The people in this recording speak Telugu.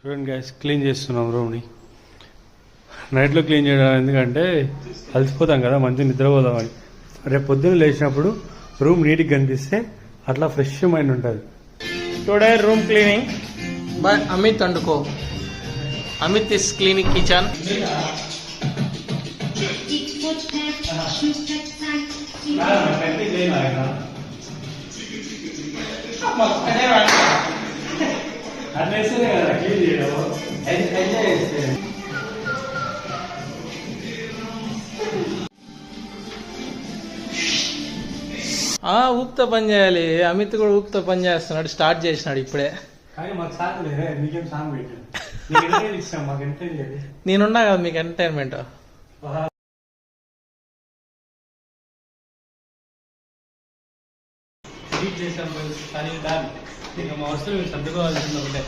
చూడండి గ్యాస్ క్లీన్ చేస్తున్నాం రూమ్ని. నైట్లో క్లీన్ చేయడం ఎందుకంటే అలసిపోతాం కదా, మంచిగా నిద్రపోదామని. రేపు పొద్దున్న లేచినప్పుడు రూమ్ నీట్గా కనిపిస్తే అట్లా ఫ్రెష్ మైండ్ ఉంటుంది. Today room cleaning by Amit అండుకో. Amit is cleaning kitchen. ఊపుతో పని చేయాలి. అమిత్ కూడా ఊపుతో పని చేస్తున్నాడు, స్టార్ట్ చేసినాడు ఇప్పుడే. నేనున్నా కదా మీకు ఎంటర్టైన్మెంట్. చేసాం కానీ దాన్ని మా వస్తువులు సర్దుకోవాల్సింది ఒకటే.